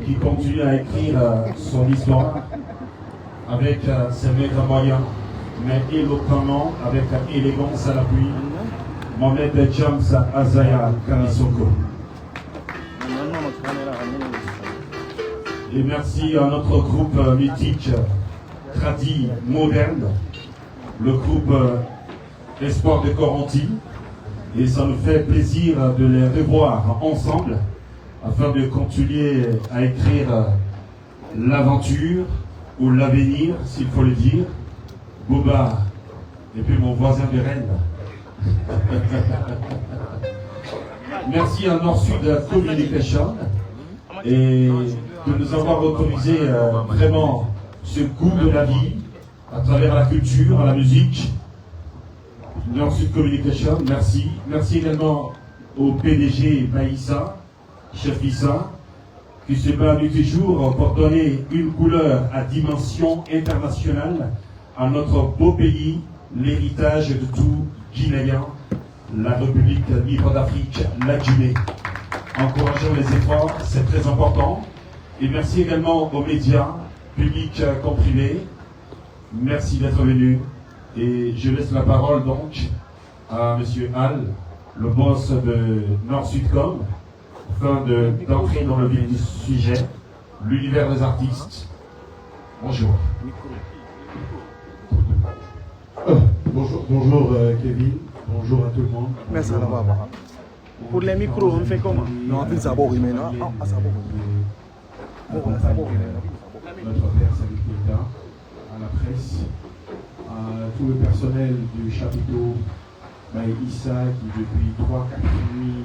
qui continue à écrire son histoire avec ses maigres moyens, mais éloquemment, avec élégance à l'appui. Mohamed James Azaya Kanisoko. Et merci à notre groupe mythique Tradi Moderne, le groupe Espoir de Coranti. Et ça nous fait plaisir de les revoir ensemble afin de continuer à écrire l'aventure ou l'avenir, s'il faut le dire. Boba et puis mon voisin de Rennes. Merci à Nord-Sud Communication et de nous avoir autorisé vraiment ce goût de la vie à travers la culture, la musique. Nord-Sud Communication, merci. Merci également au PDG Maïssa, chef Issa, qui se bat nuit et jour pour donner une couleur à dimension internationale à notre beau pays, l'héritage de tout Guinéen, la République libre d'Afrique, la Guinée. Encourageons les efforts, c'est très important. Et merci également aux médias, publics comme privés. Merci d'être venus. Et je laisse la parole donc à M. Al, le boss de Nord-Sudcom, afin d'entrer dans le vif du sujet, l'univers des artistes. Bonjour. Bonjour Kevin, bonjour à tout le monde. Merci à la barre. Pour les micros, on fait comment? Non, on fait ça pour maintenant. Ah, ça Notre père Salut Keita, à la presse, à tout le personnel du chapiteau Issa qui depuis 3-4 nuits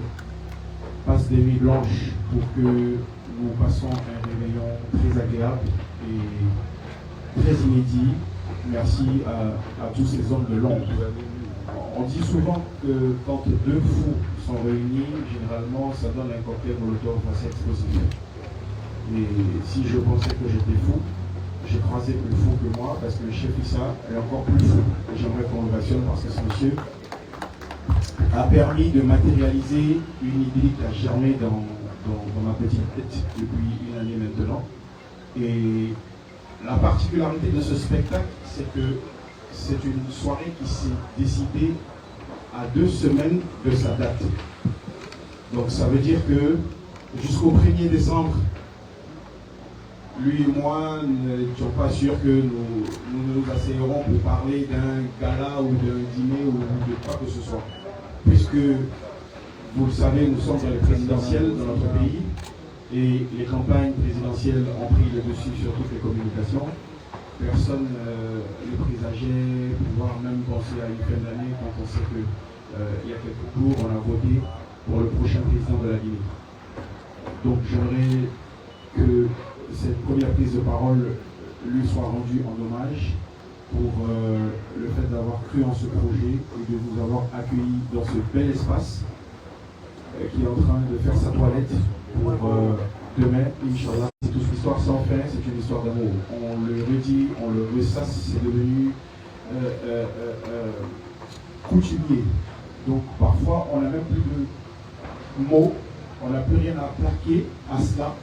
passe des nuits blanches pour que nous passions un réveillon très agréable et très inédit. Merci à tous ces hommes de l'ombre. On dit souvent que quand deux fous sont réunis, généralement ça donne un cocktail molotov assez explosif. Et si je pensais que j'étais fou, j'ai croisé plus fou que moi parce que le chef Issa est encore plus fou. J'aimerais qu'on le mentionne parce que ce monsieur a permis de matérialiser une idée qui a germé dans ma petite tête depuis une année maintenant. Et la particularité de ce spectacle, c'est que c'est une soirée qui s'est décidée à 2 semaines de sa date. Donc ça veut dire que jusqu'au 1er décembre, lui et moi n'étions pas sûrs que nous nous asseyerons pour parler d'un gala ou d'un dîner ou de quoi que ce soit. Puisque, vous le savez, nous sommes dans les présidentielles dans notre pays et les campagnes présidentielles ont pris le dessus sur toutes les communications. Personne ne présageait pouvoir même penser à une fin d'année quand on sait qu'il y a quelques jours, on a voté pour le prochain président de la Guinée. Donc j'aimerais que cette première prise de parole lui soit rendue en hommage pour le fait d'avoir cru en ce projet et de nous avoir accueillis dans ce bel espace qui est en train de faire sa toilette pour demain, Inch'Allah. C'est toute une histoire sans fin, c'est une histoire d'amour. On le redit, on le ressasse, c'est devenu coutumier. Donc parfois on n'a même plus de mots, on n'a plus rien à plaquer à cela.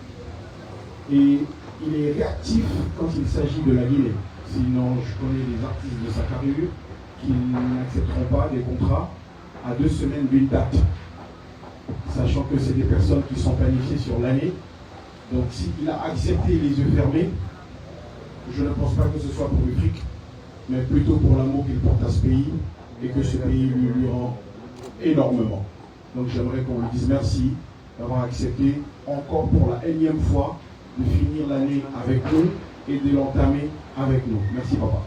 Et il est réactif quand il s'agit de la Guinée. Sinon, je connais des artistes de sa carrure qui n'accepteront pas des contrats à 2 semaines d'une date. Sachant que c'est des personnes qui sont planifiées sur l'année. Donc s'il a accepté les yeux fermés, je ne pense pas que ce soit pour le fric, mais plutôt pour l'amour qu'il porte à ce pays et que ce pays lui rend énormément. Donc j'aimerais qu'on lui dise merci d'avoir accepté encore pour la énième fois de finir l'année avec nous et de l'entamer avec nous. Merci papa.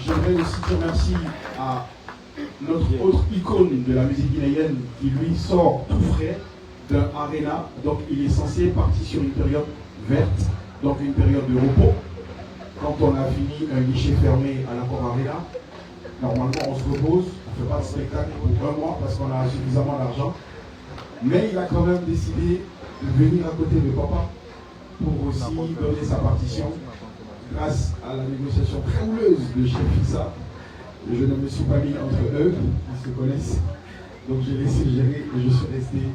J'aimerais aussi dire merci à notre autre icône de la musique guinéenne qui lui sort tout frais d'un arena. Donc il est censé partir sur une période verte, donc une période de repos. Quand on a fini un guichet fermé à l'Accor Arena, normalement on se repose, on ne fait pas de spectacle pour 1 mois parce qu'on a suffisamment d'argent. Mais il a quand même décidé de venir à côté de papa pour aussi donner sa partition grâce à la négociation très houleuse de Chef Issa. Je ne me suis pas mis entre eux, ils se connaissent. Donc j'ai laissé gérer et je suis resté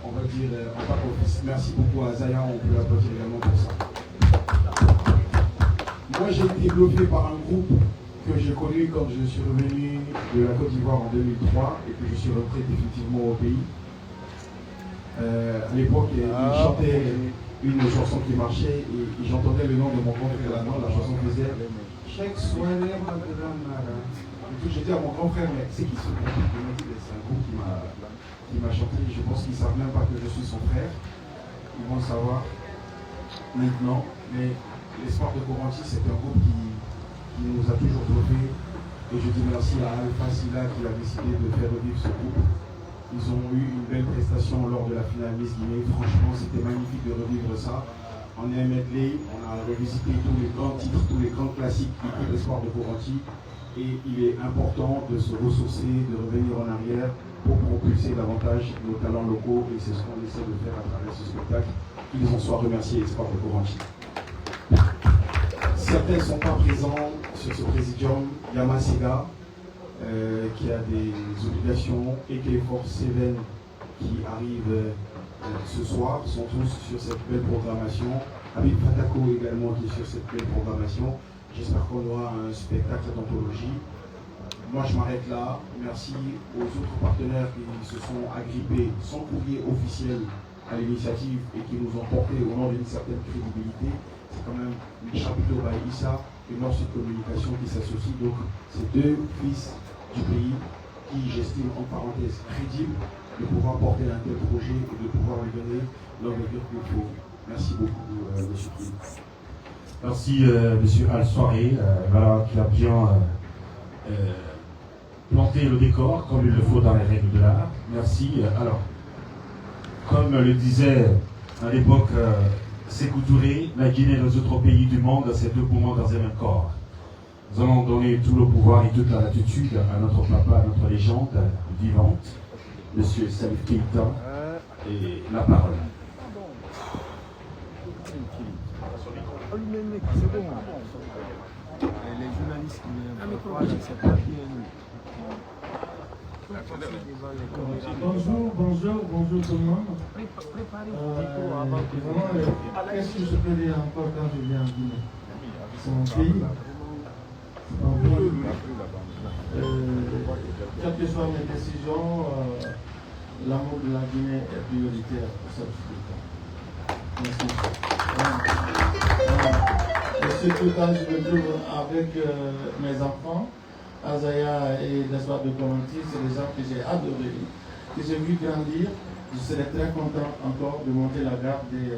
en on va dire, en back office. Merci beaucoup à Zaya, on peut l'applaudir également pour ça. Moi, j'ai été bluffé par un groupe que j'ai connu quand je suis revenu de la Côte d'Ivoire en 2003 et que je suis rentré définitivement au pays. À l'époque, il chantait une chanson qui marchait et j'entendais le nom de mon grand frère là-dedans. La chanson faisait chaque soirée, j'ai dit à mon grand frère, mais c'est qui ce groupe? Il m'a dit, c'est un groupe qui m'a chanté. Je pense qu'ils ne savent même pas que je suis son frère. Ils vont le savoir maintenant. Mais l'Espoir de Coranti, c'est un groupe qui nous a toujours bluffé. Et je dis merci à Alpha Silla qui a décidé de faire revivre ce groupe. Ils ont eu une belle prestation lors de la finale Miss Guinée. Franchement, c'était magnifique de revivre ça. On est un medley, on a revisité tous les grands titres, tous les grands classiques de l'Espoir de Coranti. Et il est important de se ressourcer, de revenir en arrière pour propulser davantage nos talents locaux. Et c'est ce qu'on essaie de faire à travers ce spectacle. Qu'ils en soient remerciés, Espoir de Coranti. Certains ne sont pas présents sur ce présidium. Yamasega, qui a des obligations, et qui est Force 7 qui arrive ce soir, sont tous sur cette belle programmation. Habib Fatako également qui est sur cette belle programmation. J'espère qu'on aura un spectacle d'anthologie. Moi je m'arrête là. Merci aux autres partenaires qui se sont agrippés sans courrier officiel à l'initiative et qui nous ont porté au nom d'une certaine crédibilité. C'est quand même le chapiteau by Issa et Nord Sud Communication qui s'associent. Donc c'est deux fils du pays qui j'estime en parenthèse crédibles de pouvoir porter un tel projet et de pouvoir lui donner l'envergure qu'il faut. Merci beaucoup, M. Kili. Merci, M. Al-Soiré, voilà, qui a bien planté le décor, comme il le faut dans les règles de l'art. Merci. Alors, comme le disait à l'époque Sékou Touré, la Guinée et les autres pays du monde, c'est deux poumons dans un même corps. Nous allons donner tout le pouvoir et toute la latitude à notre papa, à notre légende vivante, M. Salif Keïta, et la parole. C'est bon. Les journalistes qui Bonjour tout le monde. Qu'est-ce que je peux dire encore quand je viens en Guinée? C'est mon pays. C'est mon pays. Quelles que soient mes décisions, l'amour de la Guinée est prioritaire pour cette Merci. Et surtout quand je me trouve avec mes enfants, Azaya et l'Espoir de Coranti, c'est des gens que j'ai adorés, que j'ai vu grandir. Je serais très content encore de monter la garde et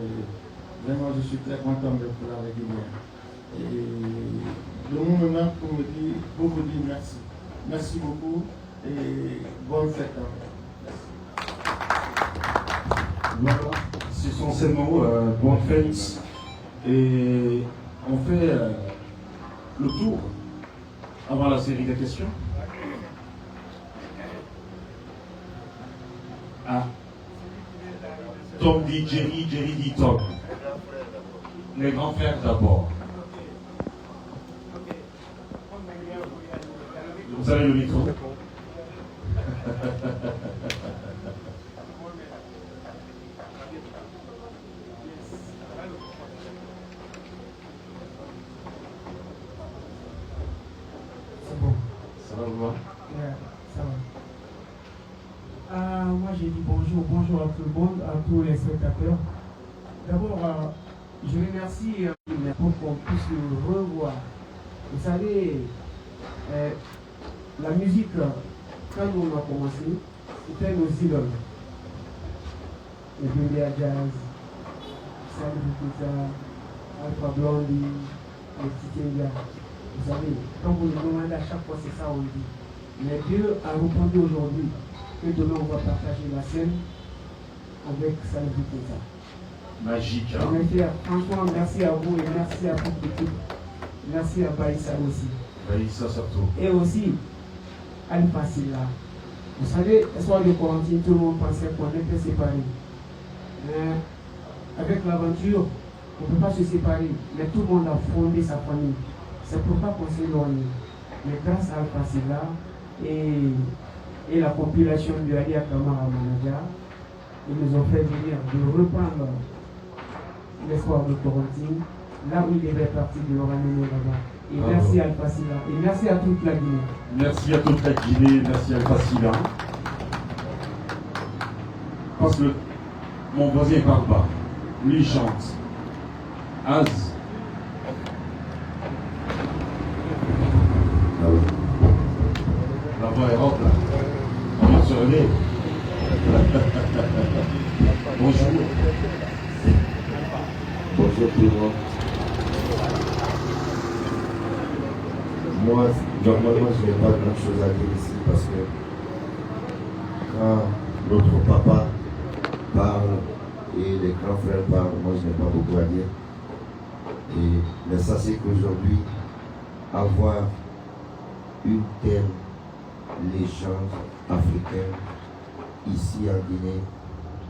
vraiment je suis très content d'être là avec Guinée. Et le mot me manque pour me dire, merci. Merci beaucoup et bonne fête. Voilà, ce sont ces mots, bonne fête. Et on fait le tour avant la série de questions. Ah. Tom dit Jerry, Jerry dit Tom. Les grands frères d'abord. Vous avez le micro. Moi j'ai dit bonjour à tout le monde, à tous les spectateurs. D'abord, je remercie pour qu'on puisse nous revoir. Vous savez, la musique, quand on a commencé, c'était nos idoles. Les Bébé Jazz, Salif Keïta, Alpha Blondy, les Titienga. Vous savez, quand vous nous demandez à chaque fois, c'est ça on dit. Mais Dieu a répondu aujourd'hui que demain on va partager la scène avec Salif Keïta. Magique, hein? Franchement, merci à vous et merci à toute l'équipe. Merci à Baïssa aussi. Baïssa surtout. Et aussi, Alpha Silla. Vous savez, Espoir de Coranti, tout le monde pensait qu'on était séparés. Avec l'aventure, on ne peut pas se séparer. Mais tout le monde a fondé sa famille. C'est pourquoi qu'on s'est éloigné. Mais grâce à Alpha Silla et la compilation de Ali Akamara Manager, Ils nous ont fait venir de reprendre l'espoir de Corentine, là où il est parti de leur amener là-bas. Et merci à Alpha Silla. Et merci à toute la Guinée. Merci à toute la Guinée, merci à Alpha Silla. Parce que mon voisin ne parle pas. Lui il chante. Az. La voix est haute là. On vient de se réveiller. Bonjour. Bonjour tout le monde. Moi, normalement, je n'ai pas grand chose à dire ici parce que quand notre papa parle et les grands frères parlent, moi je n'ai pas beaucoup à dire. Mais ça c'est qu'aujourd'hui, avoir une telle légende africaine ici en Guinée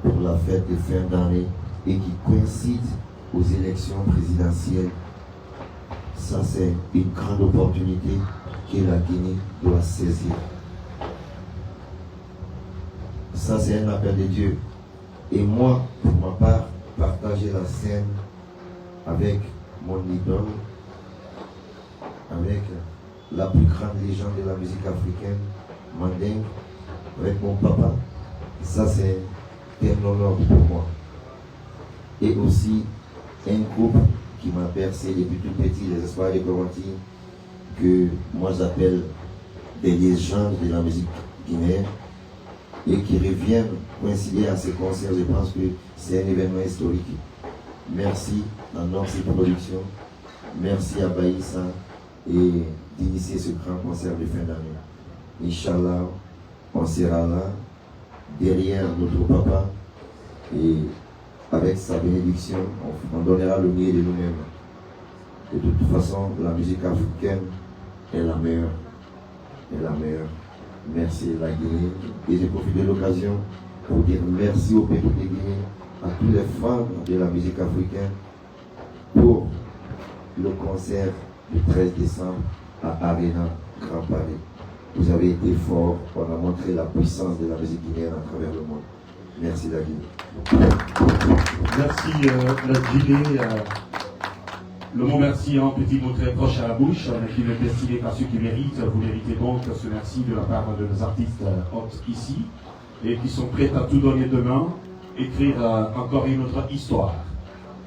pour la fête de fin d'année et qui coïncide aux élections présidentielles, ça c'est une grande opportunité que la Guinée doit saisir. Ça c'est un appel de Dieu. Et moi, pour ma part, partager la scène avec mon idole, avec la plus grande légende de la musique africaine, Mandingue, avec mon papa, ça c'est un honneur pour moi. Et aussi un groupe qui m'a bercé depuis tout petit, les Espoirs de Corentine, que moi j'appelle des légendes de la musique guinéenne, et qui reviennent coïncider à ces concerts. Je pense que c'est un événement historique. Merci à Norcy Production, merci à Baïssa et d'initier ce grand concert de fin d'année. Inch'Allah, on sera là, derrière notre papa, et avec sa bénédiction, on donnera le mieux de nous-mêmes. De toute façon, la musique africaine est la meilleure. Est la meilleure. Merci la Guinée. Et j'ai profité de l'occasion pour dire merci au peuple de Guinée, à tous les fans de la musique africaine pour le concert du 13 décembre à Arena Grand Palais. Vous avez été forts, on a montré la puissance de la musique guinéenne à travers le monde. Merci la Guinée. Merci la Guinée. Le mot merci, un petit mot très proche à la bouche, mais qui est destiné par ceux qui méritent. Vous méritez donc ce merci de la part de nos artistes hôtes ici, et qui sont prêts à tout donner demain, écrire encore une autre histoire.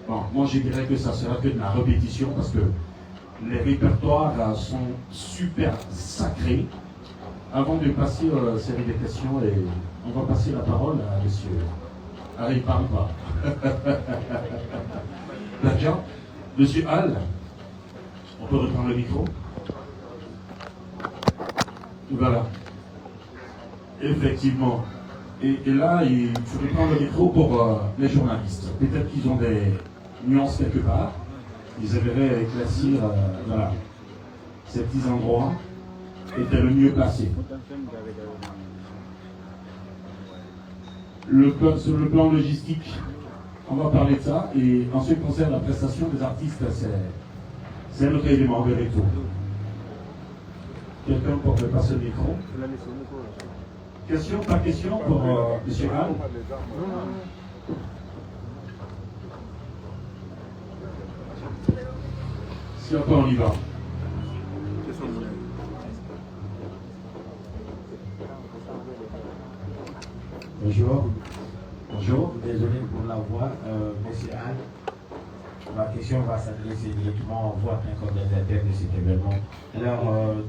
Bon, moi je dirais que ça sera que de la répétition, parce que les répertoires sont super sacrés. Avant de passer à la série de questions, et on va passer la parole à monsieur. Ah, il ne parle pas. D'accord. Monsieur Hall, on peut reprendre le micro. Voilà. Effectivement. Et là, il faut reprendre le micro pour les journalistes. Peut-être qu'ils ont des nuances quelque part. Ils aimeraient éclaircir voilà, ces petits endroits étaient le mieux placés. Sur le plan logistique, on va parler de ça. Et en ce qui concerne la prestation des artistes, c'est un autre élément de retour. Quelqu'un pour me passer le micro? Question, pas question pour M. Hall? Si encore on y va. Bonjour. Bonjour. Désolé pour la voix, Monsieur Anne. Ma question va s'adresser directement aux voix coordinateurs de cet événement. Alors,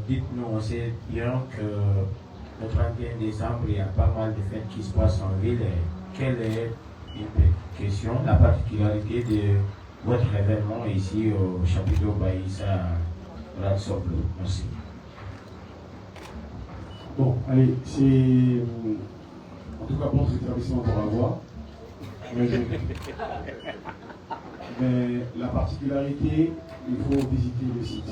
dites-nous, on sait bien que le 31 décembre, il y a pas mal de fêtes qui se passent en ville. Quelle est une question, la particularité de votre événement ici au chapiteau Baïssa Ratsoblo? Merci. Bon, allez, c'est en tout cas bon rétablissement pour la voix. Mais la particularité, il faut visiter le site.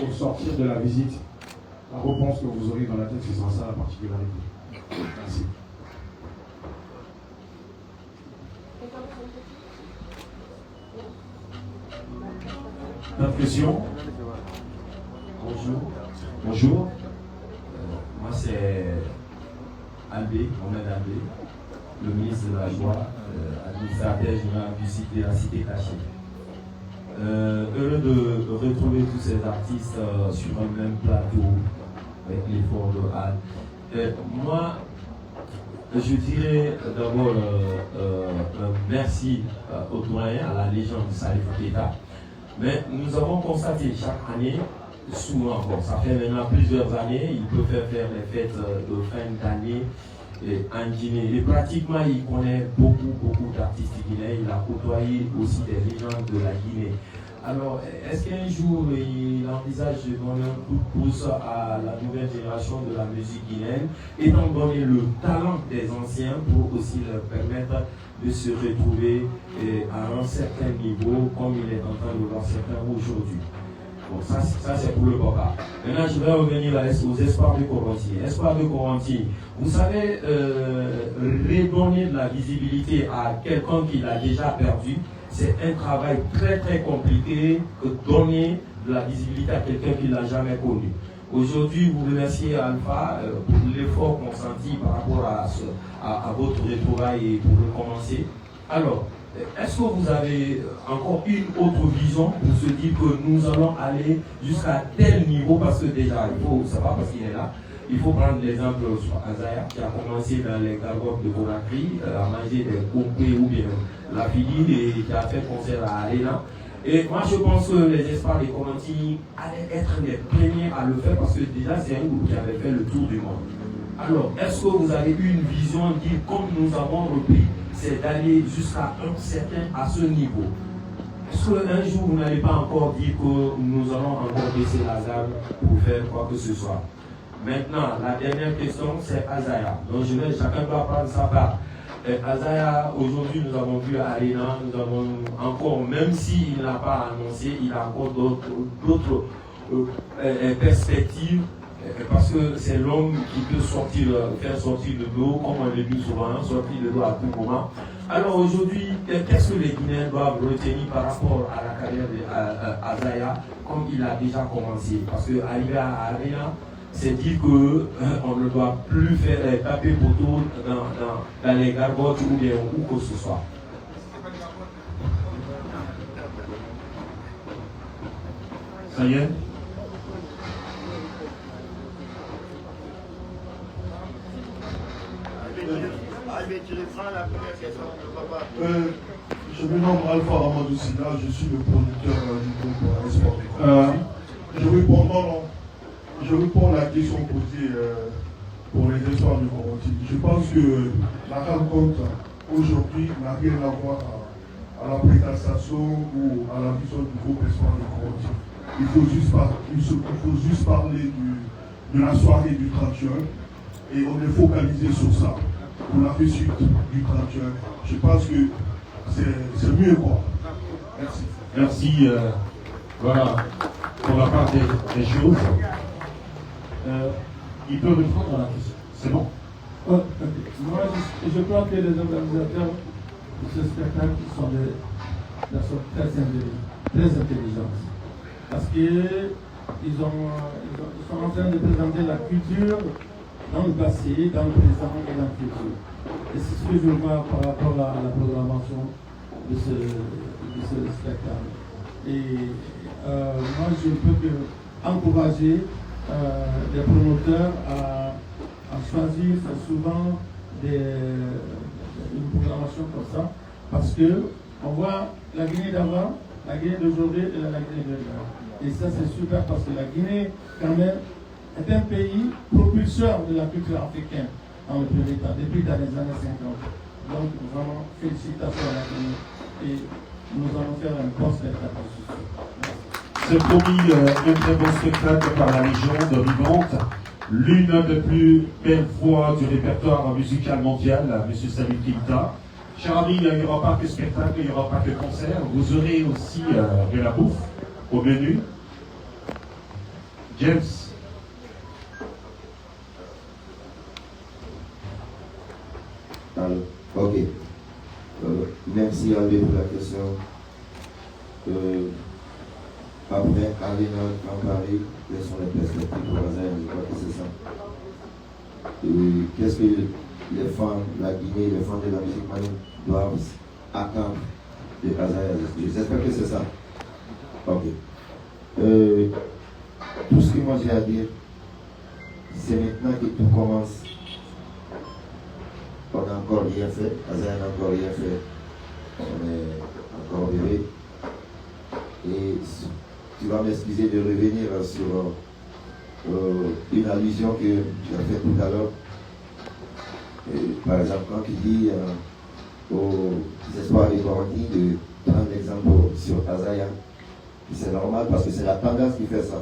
Au sortir de la visite, la réponse que vous aurez dans la tête, c'est ça la particularité. Merci. D'autres questions? Bonjour. Bonjour. Moi c'est Al Mohamed Albé, le ministre de la Joie, administrateur général du site de la Cité Cachée. Heureux de retrouver tous ces artistes sur un même plateau avec l'effort de Halle. Moi, je dirais d'abord merci au doyen, à la légende de Salif Keita. Mais nous avons constaté chaque année, souvent encore, ça fait maintenant plusieurs années, il peut faire les fêtes de fin d'année en Guinée. Et pratiquement, il connaît beaucoup d'artistes guinéens. Il a côtoyé aussi des légendes de la Guinée. Alors, est-ce qu'un jour, il envisage de donner un coup de pouce à la nouvelle génération de la musique guinéenne, étant donné le talent des anciens pour aussi leur permettre de se retrouver à un certain niveau, comme il est en train de voir certains aujourd'hui? Bon, ça c'est pour le papa. Maintenant, je vais revenir aux espoirs de Coranti. Espoirs de Coranti, vous savez, redonner de la visibilité à quelqu'un qui l'a déjà perdu, c'est un travail très compliqué que donner de la visibilité à quelqu'un qui ne l'a jamais connu. Aujourd'hui, vous remerciez Alpha pour l'effort consenti par rapport à votre retrouvaille et pour recommencer. Alors, est-ce que vous avez encore une autre vision pour se dire que nous allons aller jusqu'à tel niveau? Parce que déjà, c'est pas parce qu'il est là, il faut prendre l'exemple sur Azaya qui a commencé dans les gargotes de Conakry à manger des compés ou bien la fille et qui a fait concert à Arena. Et moi je pense que les espoirs des Coranti allaient être les premiers à le faire parce que déjà c'est un groupe qui avait fait le tour du monde. Alors, est-ce que vous avez une vision de dire comme nous avons repris, c'est d'aller jusqu'à un certain à ce niveau? Est-ce qu'un jour vous n'allez pas encore dire que nous allons encore baisser la gamme pour faire quoi que ce soit? Maintenant, la dernière question, c'est Azaya. Donc chacun doit prendre sa part. Azaya, aujourd'hui, nous avons vu à Arena, nous avons encore, même s'il n'a pas annoncé, il a encore d'autres perspectives, parce que c'est l'homme qui peut faire sortir de l'eau, comme on le dit souvent, sortir de l'eau à tout moment. Alors aujourd'hui, qu'est-ce que les Guinéens doivent retenir par rapport à la carrière d'Azaya, comme il a déjà commencé? Parce qu'arriver à Arena, c'est dire qu'on ne doit plus faire taper poteau dans les gargotes ou bien où que ce soit. Ça y est? Je me nomme Alpha Amadou Sina, je suis le producteur du groupe Espoir des Coranti. Je réponds à la question posée pour les espoirs de Coranti. Je pense que la rencontre aujourd'hui n'a rien à voir à la présentation ou à la vision du groupe Espoir de Coranti. Il faut juste parler de la soirée du 31 et on est focalisé sur ça pour la réussite du 31. Je pense que c'est mieux quoi. Merci. Merci. Voilà, pour la part des choses. Il peut répondre à la question. C'est bon? Moi, je crois que les organisateurs de ce spectacle sont des personnes très intelligentes. Parce qu'ils sont en train de présenter la culture dans le passé, dans le présent et dans le futur. Et c'est ce que je vois par rapport à la programmation de ce spectacle. Et moi, je ne peux que encourager les promoteurs à choisir souvent une programmation comme ça, parce que on voit la Guinée d'avant, la Guinée d'aujourd'hui et la Guinée de demain. Et ça c'est super parce que la Guinée quand même est un pays propulseur de la culture africaine dans le premier temps, depuis dans les années 50. Donc vraiment félicitations à la Guinée et nous allons faire un bon spectacle. C'est promis un très bon spectacle par la légende vivante, l'une des plus belles voix du répertoire musical mondial, M. Salif Keita. Cher ami, il n'y aura pas que spectacle, il n'y aura pas que concert. Vous aurez aussi de la bouffe au menu. James. Alors, ok. Merci André pour la question. Après, Arena, Grand Paris, quelles sont les perspectives pour Azaya? Je crois que c'est ça. Qu'est-ce que les femmes, la Guinée, les femmes de la musique malienne doivent attendre de Azaya. J'espère que c'est ça. Ok. Tout ce que moi j'ai à dire, c'est maintenant que tout commence. On n'a encore rien fait. Azaya n'a encore rien fait. On est encore bébé. Et tu vas m'excuser de revenir sur une allusion que tu as faite tout à l'heure. Par exemple, quand tu dis aux espoirs et garanties de prendre l'exemple sur Azaya, c'est normal parce que c'est la tendance qui fait ça.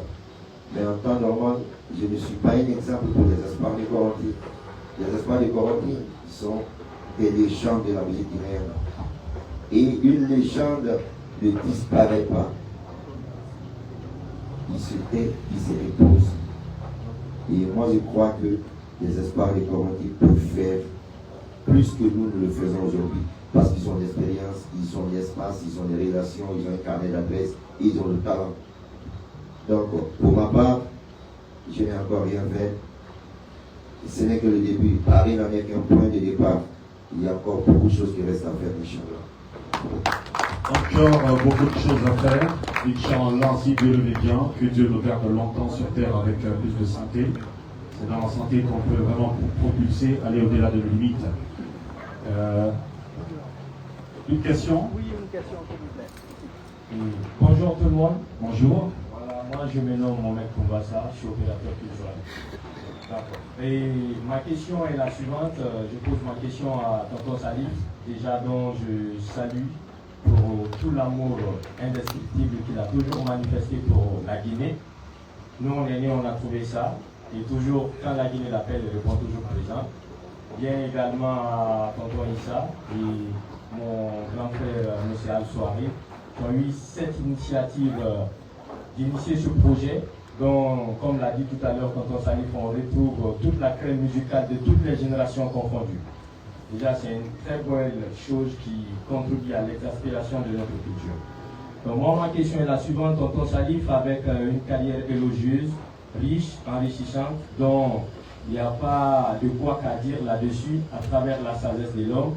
Mais en temps normal, je ne suis pas un exemple pour les espoirs et garanties. Les espoirs et garanties sont des légendes de la musique guinéenne. Et une légende ne disparaît pas. Il se tait, il se repose. Et moi je crois que les espoirs et garanties peuvent faire plus que nous le faisons aujourd'hui. Parce qu'ils ont l'expérience, ils ont l'espace, ils ont les relations, ils ont un carnet d'adresse, ils ont le talent. Donc pour ma part, je n'ai encore rien fait. Ce n'est que le début. Paris n'en est qu'un point de départ. Il y a encore beaucoup de choses qui restent à faire, Inch'Allah. Encore beaucoup de choses à faire. Inch'Allah, si Dieu le veut bien, que Dieu nous garde longtemps sur terre avec plus de santé. C'est dans la santé qu'on peut vraiment propulser, aller au-delà de nos limites. Une question? Oui, une question, s'il vous plaît. Bonjour tout le monde. Bonjour. Voilà, moi je me nomme Mohamed Koumbassa, je suis opérateur culturel. D'accord. Et ma question est la suivante. Je pose ma question à Tonton Salif, déjà dont je salue pour tout l'amour indescriptible qu'il a toujours manifesté pour la Guinée. Nous, on est nés, on a trouvé ça. Et toujours, quand la Guinée l'appelle, il répond toujours présent. Bien également à Tonton Issa et mon grand frère M. Al-Souari, qui ont eu cette initiative d'initier ce projet, dont, comme l'a dit tout à l'heure Tonton Salif, on retrouve toute la crème musicale de toutes les générations confondues. Déjà, c'est une très belle chose qui contribue à l'exaspération de notre culture. Donc moi, ma question est la suivante. Tonton Salif, avec une carrière élogieuse, riche, enrichissante, dont il n'y a pas de quoi qu'à dire là-dessus, à travers la sagesse de l'homme,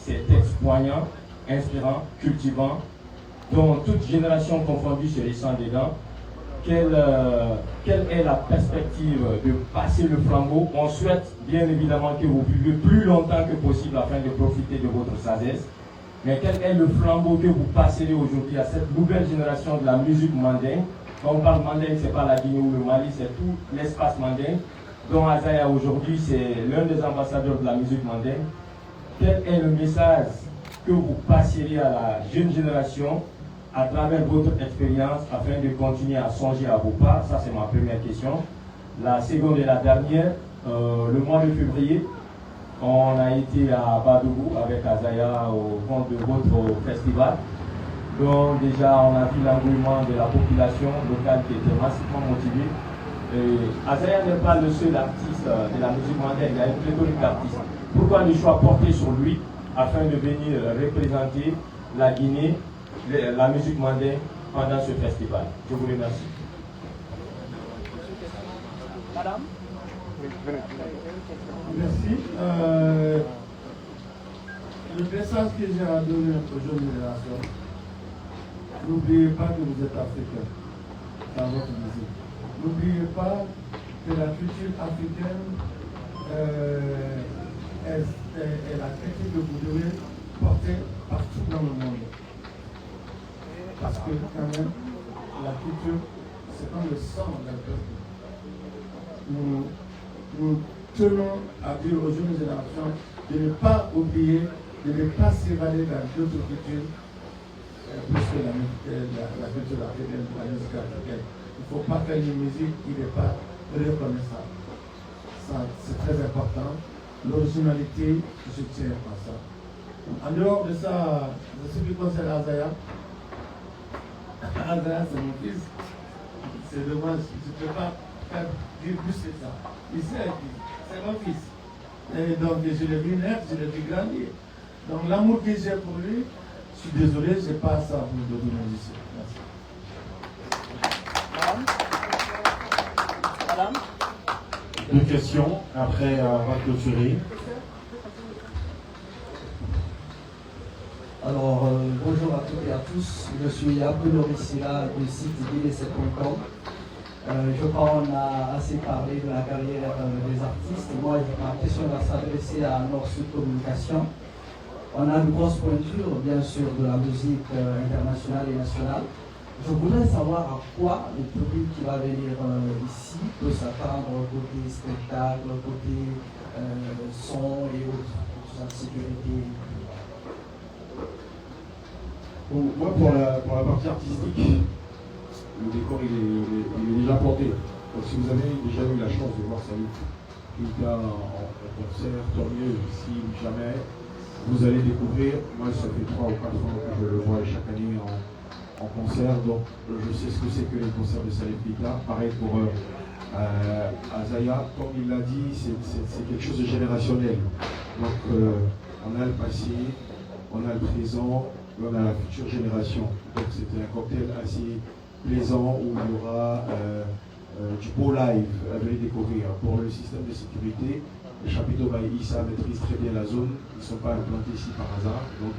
ces textes poignants, inspirants, cultivants, dont toute génération confondue se ressent dedans. Quelle est la perspective de passer le flambeau? On souhaite bien évidemment que vous viviez plus longtemps que possible afin de profiter de votre sagesse. Mais quel est le flambeau que vous passerez aujourd'hui à cette nouvelle génération de la musique mandingue? Quand on parle mandingue, ce n'est pas la Guinée ou le Mali, c'est tout l'espace mandingue, dont Azaya aujourd'hui, c'est l'un des ambassadeurs de la musique mandingue. Quel est le message que vous passerez à la jeune génération à travers votre expérience afin de continuer à songer à vos pas? Ça, c'est ma première question. La seconde et la dernière, le mois de février, on a été à Badougou avec Azaya au compte de votre festival. Donc déjà, on a vu l'engouement de la population locale qui était massivement motivée. Azaya n'est pas le seul artiste de la musique mandingue, il y a une pléthorique d'artistes. Pourquoi le choix porté sur lui afin de venir représenter la Guinée, la musique mandingue pendant ce festival? Je vous remercie. Madame? Merci. Le message que j'ai à donner aux jeunes générations, n'oubliez pas que vous êtes africain dans votre musique. N'oubliez pas que la culture africaine est la critique que vous devez porter partout dans le monde. Parce que quand même, la culture, c'est comme le sang d'un peuple. Nous tenons à dire aux jeunes générations de ne pas oublier, de ne pas s'évader dans d'autres cultures, plus que la culture africaine, la musique africaine. Il ne faut pas faire une musique qui n'est pas reconnaissable. Ça, c'est très important. L'originalité, je tiens à ça. En dehors de ça, de ce qui concerne Azaya, Azaya, c'est mon fils. C'est dommage, je ne peux pas dire plus que ça. Il sait, c'est mon fils. Et donc, je l'ai vu naître, je l'ai vu grandir. Donc, l'amour que j'ai pour lui, je suis désolé, je n'ai pas ça pour d'autres musiciens. Merci. Madame? Deux questions, après on va clôturer. Alors, bonjour à toutes et à tous. Je suis Abdou Silla du site guideset.com. Je crois qu'on a assez parlé de la carrière des artistes. Moi, ma question va s'adresser à Nord-Sud Communication. On a une grosse pointure, bien sûr, de la musique internationale et nationale. Je voudrais savoir à quoi le public qui va venir ici peut s'attendre côté spectacle, côté son et autres, tout ça, sécurité. Bon, moi, pour la partie artistique, le décor il est déjà planté. Donc si vous avez déjà eu la chance de voir Salif Keita en concert, tant mieux. Si jamais vous allez découvrir, moi ça fait 3 ou 4 ans que je le vois chaque année en concert, donc je sais ce que c'est que les concerts de Salif Keita. Pareil pour Azaya, comme il l'a dit, c'est quelque chose de générationnel. Donc on a le passé, on a le présent, et on a la future génération. Donc c'était un cocktail assez plaisant où il y aura du beau live à venir découvrir. Pour le système de sécurité, le chapiteau by Issa maîtrise très bien la zone, ils ne sont pas implantés ici par hasard. Donc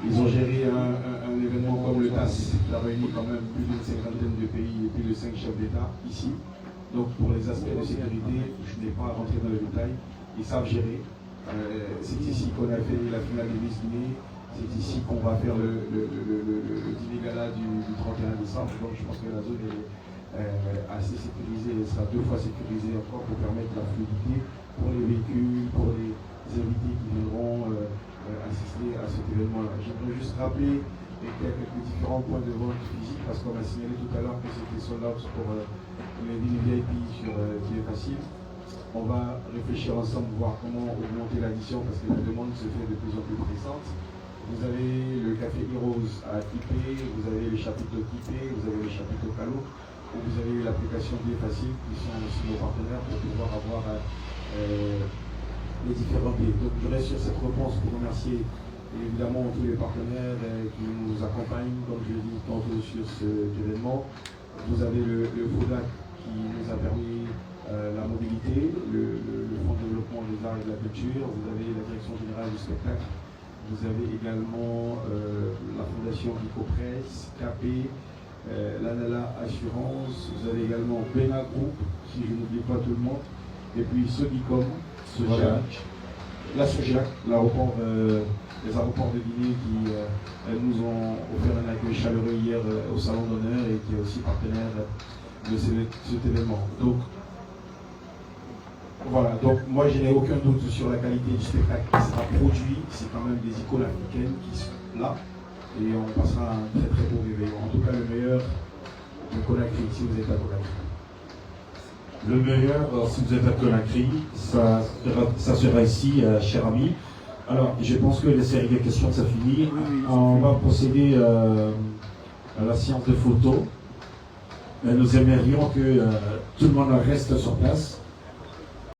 ils ont géré un événement comme le TAS, qui a réuni quand même plus d'une 50aine de pays et plus de 5 chefs d'État ici. Donc pour les aspects de sécurité, je n'ai pas à rentrer dans le détail, ils savent gérer. C'est ici qu'on a fait la finale de Miss Guinée. C'est ici qu'on va faire le dîner gala du 31 décembre. Donc je pense que la zone est assez sécurisée, elle sera 2 fois sécurisée encore pour permettre la fluidité pour les véhicules, pour les invités qui viendront assister à cet événement-là. J'aimerais juste rappeler qu'il y a quelques différents points de vente physiques parce qu'on a signalé tout à l'heure que c'était sold out pour les dîners VIP sur qui est facile. On va réfléchir ensemble, voir comment augmenter l'addition parce que la demande se fait de plus en plus pressante. Vous avez le café Heroes à Tipé, vous avez les chapiteaux Tipé, vous avez les chapiteaux Calo, où vous avez l'application Bien Facile qui sont aussi nos partenaires pour pouvoir avoir les différents biais. Donc je reste sur cette réponse pour remercier évidemment tous les partenaires qui nous accompagnent, comme je l'ai dit tantôt sur cet événement. Vous avez le FODAC qui nous a permis la mobilité, le Fonds de développement des arts et de la culture, vous avez la Direction générale du spectacle. Vous avez également la Fondation Vicopresse, KP, l'ANALA Assurance, vous avez également Bena Group, si je n'oublie pas tout le monde, et puis Sodicom, Sojac, la Sojac, les aéroports de Guinée qui nous ont offert un accueil chaleureux hier au Salon d'honneur et qui est aussi partenaire de cet événement. Donc, voilà, donc moi je n'ai aucun doute sur la qualité du spectacle qui sera produit, c'est quand même des icônes africaines qui sont là et on passera un très très beau réveillon. En tout cas le meilleur de Conakry, si vous êtes à Conakry. Le meilleur, si vous êtes à Conakry, ça sera ici, cher ami. Alors je pense que la série de questions ça finit. On va procéder à la séance de photos. Nous aimerions que tout le monde reste sur place.